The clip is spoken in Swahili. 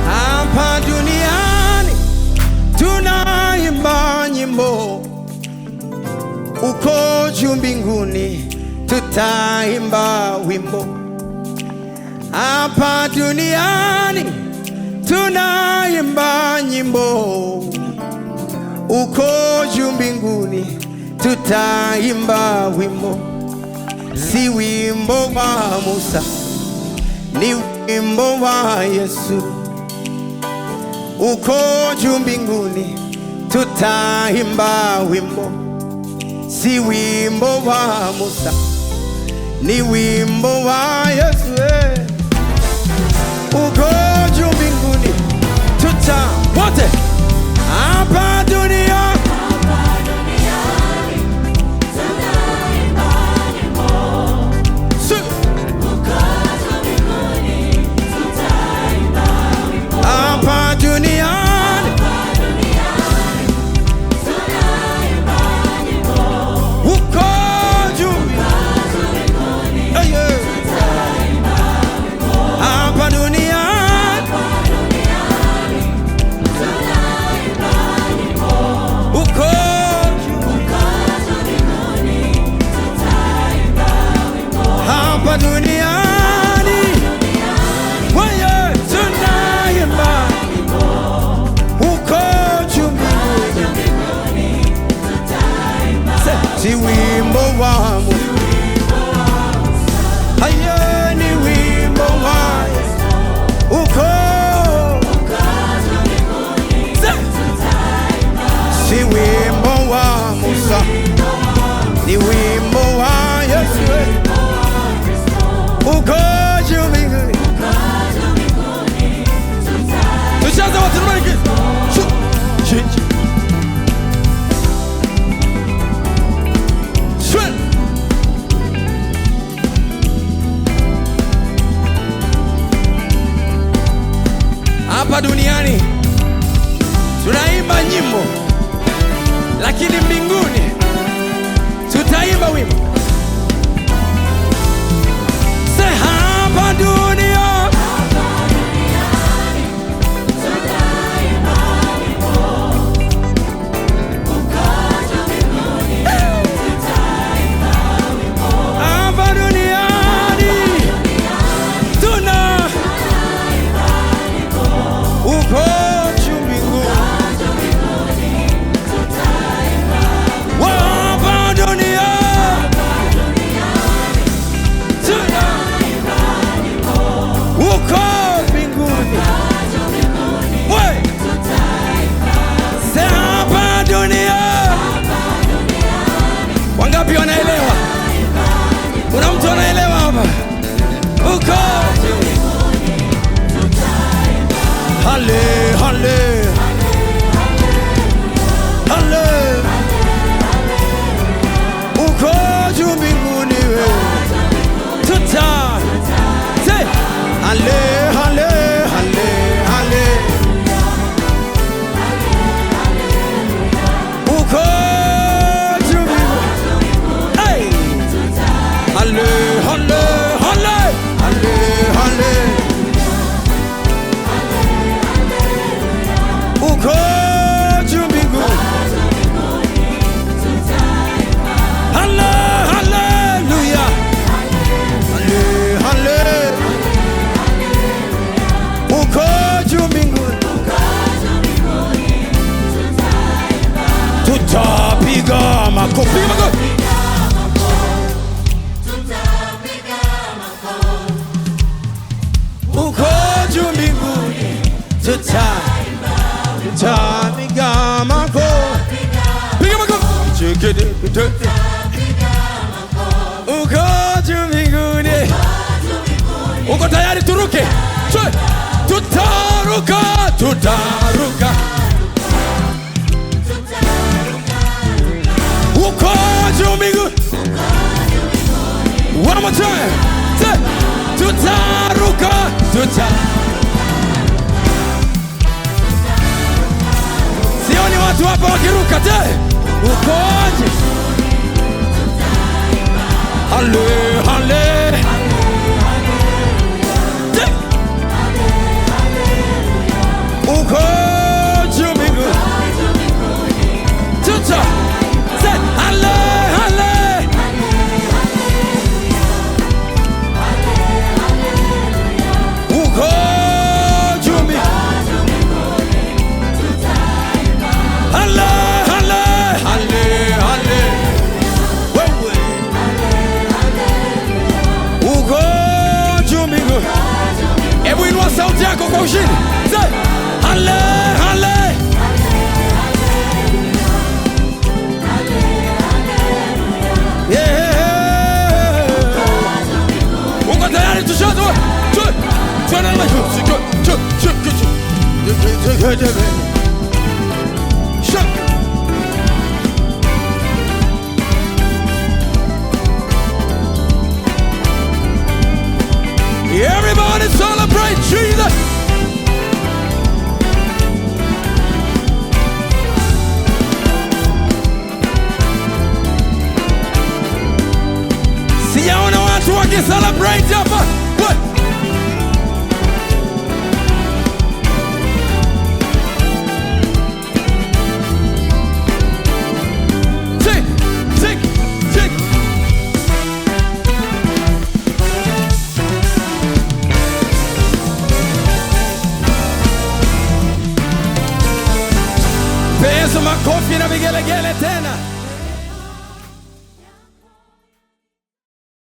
Hapa duniani tunaimba nyimbo, uko juu mbinguni tutaimba wimbo. Hapa duniani tunaimba nyimbo, uko juu mbinguni tutaimba wimbo. Si wimbo wa Musa, ni wimbo wa Yesu. Uko juu mbinguni tutaimba wimbo. Si wimbo wa Musa, ni wimbo wa Yesu. Uko juu mbinguni wote. Hapa duniani tunaimba nyimbo, uko juu mbinguni tutaimba wimbo. Hapa duniani tunaimba nyimbo, uko juu mbinguni tutaimba wimbo. hapa duniani hapa duniani wewe tunaimba uko juu mbinguni. Si wimbo wa Musa, ni wimbo wa Yesu. Uko juu mbinguni. Si wimbo wa Musa, ni wimbo wa Yesu. Uko juu mbinguni. Tushaanza watu wengi. Hapa duniani tunaimba nyimbo, lakini mbinguni tutaimba wimbo. Hapa duniani tunaimba nyimbo, uko juu mbinguni tutaimba wimbo. hapa duniani tuna uko juu mbinguni. Hapa duniani tuna uko mbinguni. Wewe hapa duniani. Wangapi wanaelewa? Kuna mtu anaelewa hapa? Uko hale hale hale, uko juu mbinguni wewe tuta say hale hale hale hale, uko juu mbinguni. Hey, hale hale hale hale hale, uko juu mbinguni. Hale haleluya, hale hale, uko juu mbinguni. Tutapiga makofi, uko juu mbinguni. Tutapiga makofi, piga makofi. Uko juu mbinguni. Uko tayari turuke? Tutaruka, tutaruka. Uko juu mbinguni. One more time. Tutaruka, watu hapa wakiruka te. Ukoje? Hale, hale. Te. Ukoje mbinguni. Tuta. Se. Hale, hale. Ukoje mbinguni. Hale, hale. Hale, hale. Wewe. Ukoje mbinguni. Hebu inua sauti yako kwa ushindi. Say, hale, hale. Yeah. Uko tayari tushoto? Tuende na everybody celebrate Jesus. Sijaona watu wakicelebrate hapa. What? Tick, tick, tick. Peso makofi na vigelegele tena.